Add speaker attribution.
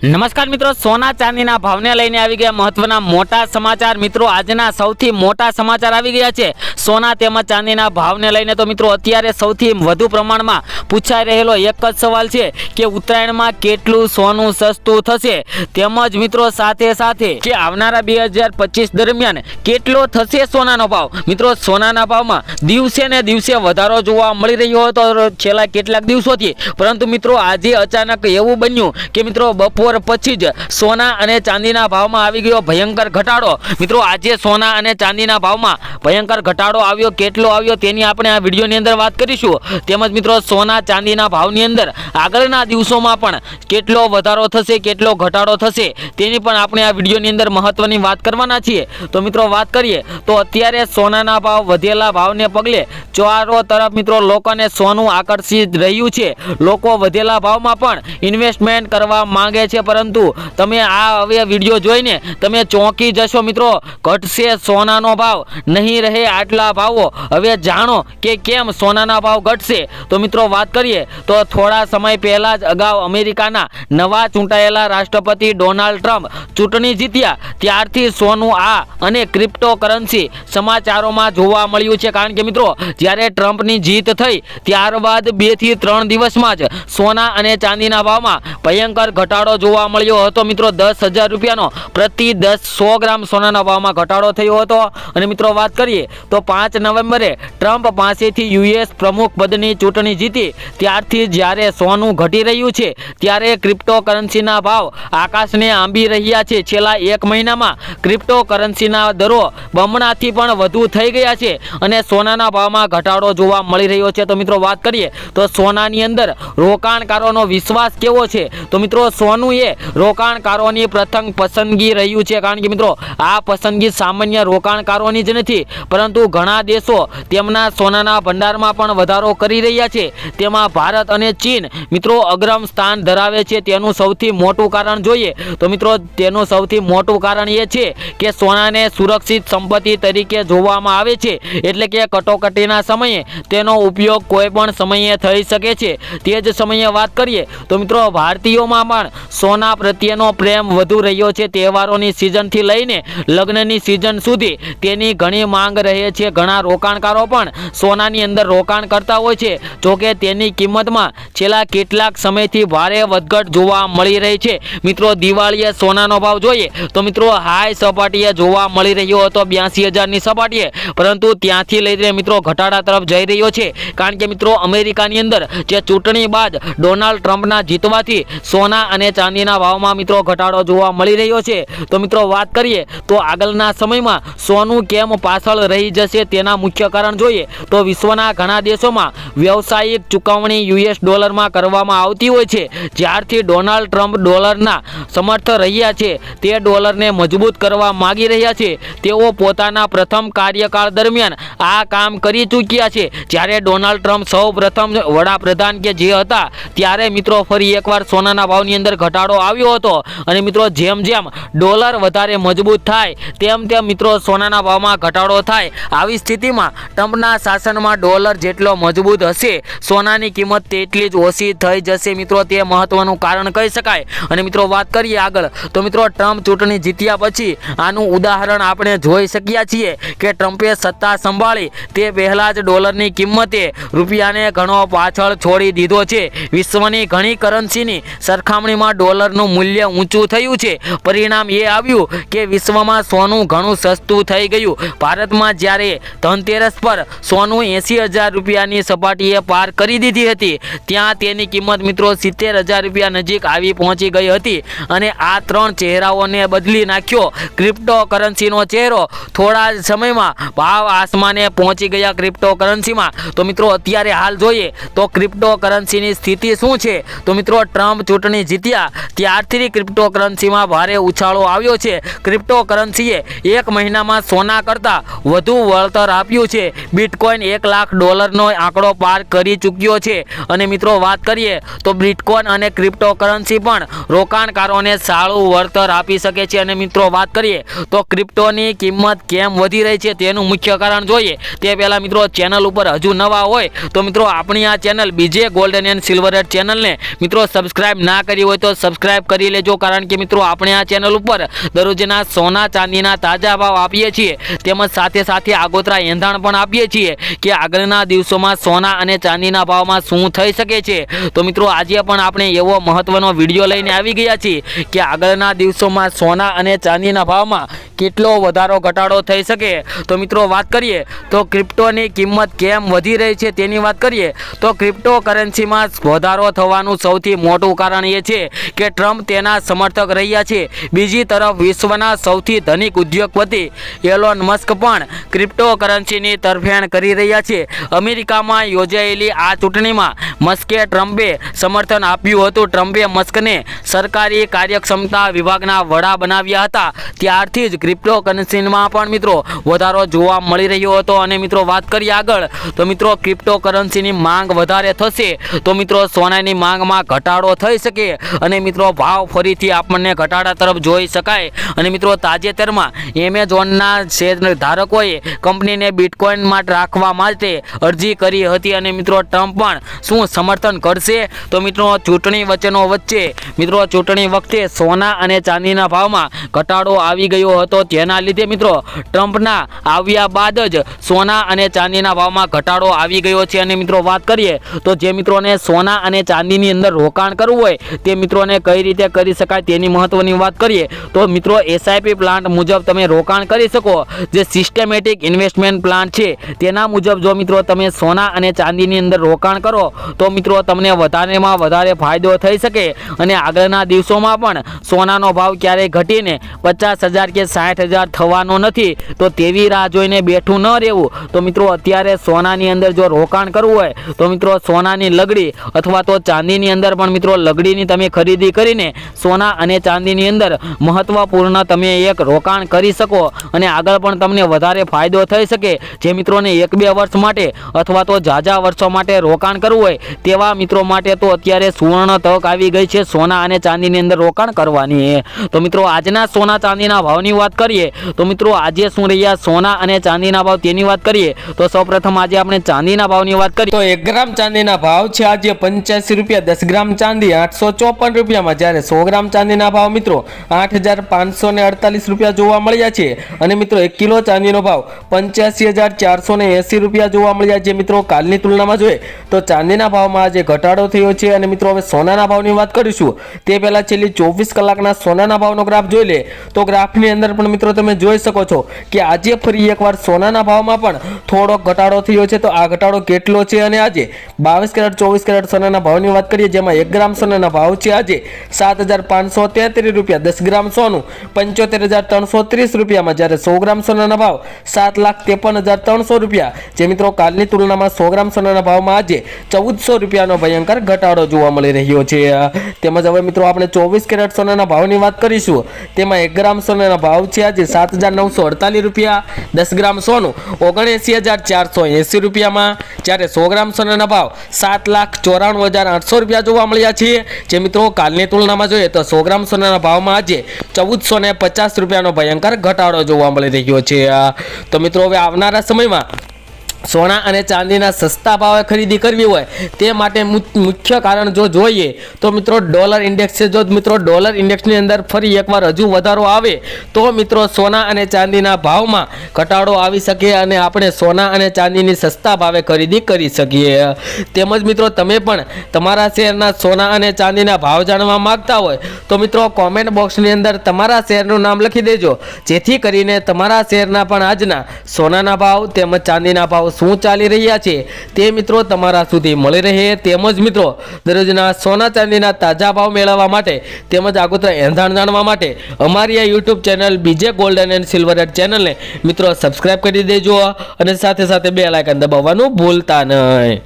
Speaker 1: નમસ્કાર મિત્રો, સોના ચાંદીના ભાવને લઈને આવી ગયા મહત્વના મોટા સમાચાર। મિત્રો આજના સૌથી મોટા સમાચાર આવી ગયા છે સોના તેમજ ચાંદીના ભાવને લઈને। તો મિત્રો અત્યારે સૌથી વધુ પ્રમાણમાં પૂછાઈ રહેલો એક જ સવાલ છે કે ઉત્તરાયણમાં કેટલું સોનું સસ્તું થશે, તેમજ મિત્રો સાથે સાથે કે આવનારા 2025 દરમિયાન કેટલો થશે સોનાનો ભાવ। મિત્રો સોનાના ભાવમાં દિવસે ને દિવસે વધારો જોવા મળી રહ્યો હતો છેલ્લા કેટલાક દિવસોથી, પરંતુ મિત્રો આજે અચાનક એવું બન્યું કે મિત્રો બપોર પછી જ સોના અને ચાંદીના ભાવમાં આવી ગયો ભયંકર ઘટાડો। મિત્રો આજે સોના અને ચાંદીના ભાવમાં ભયંકર ઘટાડો આવ્યો, કેટલો આવ્યો તેની આપણે આ વિડીયોની અંદર વાત કરીશું। તેમજ મિત્રો સોના ચાંદીના ભાવની અંદર આગળના દિવસોમાં પણ કેટલો વધારો થશે, કેટલો ઘટાડો થશે તેની પણ આપણે આ વિડીયોની અંદર મહત્વની વાત કરવાના છીએ। તો મિત્રો વાત કરીએ તો અત્યારે સોનાના ભાવ વધેલા ભાવને પગલે ચારો તરફ મિત્રો લોકોને સોનું આકર્ષિત રહ્યું છે। લોકો વધેલા ભાવમાં પણ ઇન્વેસ્ટમેન્ટ કરવા માંગે છે, પરંતુ તમે આ હવે વિડીયો જોઈને તમે ચોંકી જશો મિત્રો। ઘટશે સોનાનો ભાવ, નહીં રહે આટલા ભાવો। હવે જાણો કે કેમ સોનાના ભાવ ઘટશે। તો મિત્રો વાત કરીએ તો થોડા સમય પહેલા જ અગાઉ અમેરિકાના નવા ચૂંટાયેલા રાષ્ટ્રપતિ ડોનાલ્ડ ટ્રમ્પ ચૂંટણી જીત્યા ત્યારથી સોનું આ અને ક્રિપ્ટોકરન્સી સમાચારોમાં જોવા મળ્યું છે। કારણ કે મિત્રો જ્યારે ટ્રમ્પની જીત થઈ ત્યારબાદ 2 થી 3 દિવસમાં જ સોના અને ચાંદીના ભાવમાં ભયંકર ઘટાડો જોવા મળ્યો હતો। મિત્રો 10,000 રૂપિયાનો પ્રતિ 100 ગ્રામ સોનાના ભાવમાં ઘટાડો થયો હતો। અને મિત્રો વાત કરીએ તો 5 નવેમ્બરે ટ્રમ્પ પાસેથી યુએસ પ્રમુખ પદની ચૂંટણી જીતી ત્યારથી જ્યારે સોનું ઘટી રહ્યું છે ત્યારે ક્રિપ્ટોકરન્સીના ભાવ આકાશને આંબી રહ્યા છે। છેલ્લા 1 મહિનામાં ક્રિપ્ટોકરન્સીના દરો બમણાથી પણ વધુ થઈ ગયા છે અને સોનાના ભાવમાં ઘટાડો જોવા મળી રહ્યો છે। તો મિત્રો વાત કરીએ તો સોનાની અંદર રોકાણકારોનો વિશ્વાસ કેવો છે। તો મિત્રો સોનું એ રોકાણકારોની પ્રથમ પસંદગી રહ્યું છે, કારણ કે મિત્રો આ પસંદગી સામાન્ય રોકાણકારોની જ નથી, પરંતુ ઘણા દેશો તેમના સોનાના ભંડારમાં પણ વધારો કરી રહ્યા છે। તેમાં ભારત અને ચીન મિત્રો અગ્રમ સ્થાન ધરાવે છે। તેનું સૌથી મોટું કારણ જોઈએ તો મિત્રો તેનું સૌથી મોટું કારણ એ છે કે સોનાને સુરક્ષિત સંપત્તિ તરીકે જોવામાં આવે છે, એટલે કે કટોકટીના સમયે તેનો ઉપયોગ કોઈ પણ સમયે થઈ શકે છે। તે જ સમયે વાત કરીએ તો મિત્રો ભારતીયોમાં પણ સોના પ્રત્યેનો પ્રેમ વધુ રહ્યો છે। તહેવારોની સિઝનથી લઈને લગ્નની સિઝન સુધી તેની ઘણી માંગ રહે છે। ઘણા રોકાણકારો પણ સોનાની અંદર રોકાણ કરતા હોય છે, જોકે તેની કિંમતમાં છેલ્લા કેટલાક સમયથી ભારે વધઘટ જોવા મળી રહી છે। મિત્રો દિવાળીએ સોનાનો ભાવ જોઈએ તો મિત્રો હાઈ સપાટીએ જોવા મળી રહ્યો હતો 82,000ની સપાટીએ, પરંતુ ત્યાંથી લઈને મિત્રો ઘટાડા તરફ જઈ રહ્યો છે, કારણ કે મિત્રો અમેરિકાની અંદર જે ચૂંટણી બાદ ડોનાલ્ડ ટ્રમ્પના જીતવાથી સોના અને ચાંદીના ભાવમાં મિત્રો ઘટાડો જોવા મળી રહ્યો છે। તો મિત્રો વાત કરીએ તો આગળના સમયમાં સોનું કેમ પાછળ રહી જશે તેના મુખ્ય કારણ જોઈએ તો વિશ્વના ઘણા દેશોમાં વ્યવસાયિક ચૂકવણી યુએસ ડોલરમાં કરવામાં આવતી હોય છે। જ્યારથી ડોનાલ્ડ ટ્રમ્પ ડોલરના સમર્થ રહ્યા છે, તે ડોલરને મજબૂત કરવા માગી રહ્યા છે। તેઓ પોતાના પ્રથમ કાર્યકાળ દરમિયાન આ કામ કરી ચૂક્યા છે। જ્યારે ડોનાલ્ડ ટ્રમ્પ સૌ પ્રથમ વડાપ્રધાન કે જે હતા ત્યારે મિત્રો ફરી એકવાર સોનાના ભાવની અંદર ઘટાડો આવ્યો હતો, અને મિત્રો જેમ જેમ ડોલર વધારે મજબૂત થાય તેમ તેમ મિત્રો સોનાના ભાવમાં ઘટાડો થાય। આવી સ્થિતિમાં ટ્રમ્પના શાસનમાં ડોલર જેટલો મજબૂત હશે સોનાની કિંમત તેટલી જ ઓછી થઈ જશે। મિત્રો તે મહત્વનું કારણ કહી શકાય। અને મિત્રો વાત કરીએ આગળ તો મિત્રો ટ્રમ્પ ચૂંટણી જીત્યા પછી આનું ઉદાહરણ આપણે જોઈ શક્યા છીએ કે ટ્રમ્પે સત્તા સંભાળી તે પહેલા જ ડોલરની કિંમતે રૂપિયાને ઘણો પાછળ છોડી દીધો છે। વિશ્વની ઘણી કરન્સીની સરખામણીમાં ડોલરનું મૂલ્ય ઊંચું થયું છે। પરિણામ એ આવ્યું કે વિશ્વમાં સોનું ઘણું સસ્તું થઈ ગયું। ભારતમાં જ્યારે ધનતેરસ પર સોનું 80,000 રૂપિયાની સપાટીએ પાર કરી દીધી હતી, ત્યાં તેની કિંમત મિત્રો 70,000 રૂપિયા નજીક આવી પહોંચી ગઈ હતી, અને આ ત્રણ ચહેરાઓને બદલી નાખ્યો ક્રિપ્ટોકરન્સીનો ચહેરો। થોડા જ સમયમાં ભાવ આસમાને પહોંચી ગયા ક્રિપ્ટોકરન્સીમાં। તો મિત્રો અત્યારે હાલ જોઈએ તો ક્રિપ્ટોકરન્સીની સ્થિતિ શું છે। તો મિત્રો ટ્રમ્પ ચૂંટણી જીત્યા ત્યારથી ક્રિપ્ટોકરન્સીમાં ભારે ઉછાળો આવ્યો છે। ક્રિપ્ટોકરન્સીએ 1 મહિનામાં સોના કરતાં વધુ વળતર આપ્યું છે। બિટકોઇન $1,00,000નો આંકડો પાર કરી ચૂક્યો છે, અને મિત્રો વાત કરીએ તો બિટકોઇન અને ક્રિપ્ટોકરન્સી પણ રોકાણકારોને સારું વળતર આપી શકે છે। અને મિત્રો વાત કરીએ તો ક્રિપ્ટોની કિંમત કેમ વધી રહી છે તેનું મુખ્ય કારણ જોઈએ તે પહેલાં મિત્રો ચેનલ ઉપર હજુ નવા હોય તો મિત્રો આપણી આ ચેનલ બીજે ગોલ્ડન એન્ડ સિલ્વર ચેનલને મિત્રો સબસ્ક્રાઇબ ના કરી હોય તો સબસ્ક્રાઇબ કરી લેજો, કારણ કે મિત્રો આપણે આ ચેનલ ઉપર દરરોજના સોના ચાંદીના તાજા ભાવ આપીએ છીએ, તેમજ સાથે સાથે આગોતરા એંધાણ પણ આપીએ છીએ કે આગળના દિવસોમાં સોના અને ચાંદીના ભાવમાં શું થઈ શકે છે। તો મિત્રો આજે પણ આપણે એવો મહત્વનો વિડીયો લઈને આવી ગયા છીએ કે આગળના દિવસોમાં સોના અને ચાંદીના ભાવમાં કેટલો વધારો ઘટાડો થઈ શકે। તો મિત્રો વાત કરીએ તો ક્રિપ્ટોની કિંમત કેમ વધી રહી છે તેની વાત કરીએ તો ક્રિપ્ટો કરન્સીમાં વધારો થવાનું સૌથી મોટું કારણ એ છે કે ટ્રમ્પ તેના સમર્થક રહ્યા છે। બીજી તરફ વિશ્વના સૌથી ધનિક ઉદ્યોગપતિ એલોન મસ્ક પણ ક્રિપ્ટો કરન્સીની તરફેણ કરી રહ્યા છે। અમેરિકામાં યોજાયેલી આ ચૂંટણીમાં મસ્કે ટ્રમ્પે સમર્થન આપ્યું હતું। ટ્રમ્પે મસ્કને સરકારી કાર્યક્ષમતા વિભાગના વડા બનાવ્યા હતા, ત્યારથી જ ક્રિપ્ટો કરન્સીમાં પણ મિત્રો વધારો જોવા મળી રહ્યો હતો। અને મિત્રો વાત કરીએ આગળ તો મિત્રો ક્રિપ્ટો કરન્સીની માંગ વધારે થશે તો મિત્રો સોનાની માંગમાં ઘટાડો થઈ શકે અને મિત્રો ભાવ ફરીથી આપણને ઘટાડા તરફ જોઈ શકાય। અને મિત્રો તાજેતરમાં એમેઝોનના શેર ધારકોએ કંપનીને બિટકોઇનમાં રાખવા માટે અરજી કરી હતી અને મિત્રો ટ્રમ્પ પણ શું સમર્થન કરશે? તો મિત્રો ચૂંટણી વચ્ચે મિત્રો ચૂંટણી વખતે સોના અને ચાંદીના ભાવમાં ઘટાડો આવી ગયો હતો, જેના લીધે મિત્રો ટ્રમ્પના આવ્યા બાદ જ સોના અને ચાંદીના ભાવમાં ઘટાડો આવી ગયો છે। અને મિત્રો વાત કરીએ તો જે મિત્રોને સોના અને ચાંદીની અંદર રોકાણ કરવું હોય તે મિત્રોને કઈ રીતે કરી શકાય તેની મહત્વની વાત કરીએ તો મિત્રો SIP પ્લાન્ટ મુજબ તમે રોકાણ કરી શકો, જે સિસ્ટમેટિક ઇન્વેસ્ટમેન્ટ પ્લાન છે તેના મુજબ જો મિત્રો તમે સોના અને ચાંદીની અંદર રોકાણ કરો તો મિત્રો તમને વધારેમાં વધારે ફાયદો થઈ શકે અને આગળના દિવસોમાં પણ સોનાનો ભાવ ક્યારેય ઘટીને 50,000 કે 60,000 થવાનો નથી, તો તેવી રાહ જોઈને બેઠું ન રહેવું। તો મિત્રો અત્યારે સોનાની અંદર જો રોકાણ કરવું હોય તો મિત્રો સોનાની લગડી અથવા તો ચાંદીની અંદર પણ મિત્રો લગડીની તમે ખરીદી કરીને સોના અને ચાંદીની અંદર મહત્વપૂર્ણ તમે એક રોકાણ કરી શકો અને આગળ પણ તમને વધારે ફાયદો થઈ શકે। જે મિત્રોને 1-2 વર્ષ માટે અથવા તો ઝાઝા વર્ષો માટે રોકાણ કરવું હોય તેવા મિત્રો માટે તો અત્યારે સુવર્ણ તક આવી ગઈ છે સોના અને ચાંદીની અંદર રોકાણ કરવાની। તો મિત્રો આજના સોના ચાંદીના ભાવની વાત કરીએ તો મિત્રો આજે શું રહ્યા સોના અને ચાંદીના ભાવ તેની વાત કરીએ તો સૌપ્રથમ આજે આપણે ચાંદીના ભાવની વાત કરીએ
Speaker 2: તો 1 ગ્રામ ચાંદીના ભાવ છે આજે 85 રૂપિયા, 10 ગ્રામ ચાંદી 854 રૂપિયામાં, જ્યારે 100 ગ્રામ ચાંદીના ભાવ મિત્રો 8,548 રૂપિયા જોવા મળ્યા છે। અને મિત્રો 1 કિલો ચાંદીનો ભાવ 85,480 રૂપિયા જોવા મળ્યા છે। મિત્રો કાલની તુલનામાં જોઈએ તો ચાંદીના ભાવમાં આજે ઘટાડો થયો છે। અને મિત્રો હવે સોનાના ભાવની વાત કરીશું તે પહેલા છેલ્લી 24 કલાકના સોનાના ભાવનો ગ્રાફ જોઈ લે તો ગ્રાફની અંદર પણ મિત્રો તમે જોઈ શકો છો કે આજે ફરી એકવાર સોનાના ભાવમાં પણ થોડો ઘટાડો થયો છે। તો આ ઘટાડો કેટલો છે અને આજે 22 કેરેટ 24 કેરેટ સોનાના ભાવની વાત કરીએ જેમાં 1 ગ્રામ સોનાના ભાવ છે આજે 7,533 રૂપિયા, 10 ગ્રામ સોનું 75,330 રૂપિયામાં, જ્યારે 100 ગ્રામ સોનાના ભાવ 7,53,300 રૂપિયા। જે મિત્રો કાલની તુલનામાં 100 ગ્રામ સોનાના ભાવમાં આજે 1,400 રૂપિયાનો ભયંકર ઘટાડો જોવા મળી રહ્યો છે। તેમજ હવે મિત્રો આપણે 24 કેરેટ સોનાના ભાવની વાત કરીશું તેમાં 1 ગ્રામ સોનાના ભાવ છે આજે 7,948 રૂપિયા, 10 ગ્રામ સોનું 79,480 રૂપિયામાં, જ્યારે 100 ગ્રામ સોનાના ભાવ 7,94,800 રૂપિયા જોવા મળ્યા છે। જે મિત્રો કાલની તુલનામાં જોઈએ તો 100 ગ્રામ સોનાના ભાવમાં આજે 1,450 રૂપિયાનો ભયંકર ઘટાડો જોવા મળી રહ્યો છે। તો મિત્રો હવે આવનારા સમયમાં સોના અને ચાંદીના સસ્તા ભાવે ખરીદી કરવી હોય તે માટે મુખ્ય કારણ જો જોઈએ તો મિત્રો ડોલર ઇન્ડેક્સ છે। જો મિત્રો ડોલર ઇન્ડેક્સની અંદર ફરી એકવાર હજુ વધારો આવે તો મિત્રો સોના અને ચાંદીના ભાવમાં ઘટાડો આવી શકે અને આપણે સોના અને ચાંદીની સસ્તા ભાવે ખરીદી કરી શકીએ। તેમજ મિત્રો તમે પણ તમારા શહેરના સોના અને ચાંદીના ભાવ જાણવા માંગતા હોય તો મિત્રો કોમેન્ટ બોક્સની અંદર તમારા શહેરનું નામ લખી દેજો, જેથી કરીને તમારા શહેરના પણ આજના સોનાના ભાવ તેમજ ચાંદીના ભાવ શું ચાલી રહ્યા છે તે મિત્રો તમારા સુધી મળી રહે। તેમજ મિત્રો દરરોજના સોના ચાંદીના તાજા ભાવ મેળવવા માટે તેમજ આગોતરા એંધાણ જાણવા માટે અમારી આ YouTube channel BJ golden and silver ચેનલને મિત્રો સબસ્ક્રાઇબ કરી દેજો અને સાથે સાથે બેલ આઇકન દબાવવાનું ભૂલતા નહીં।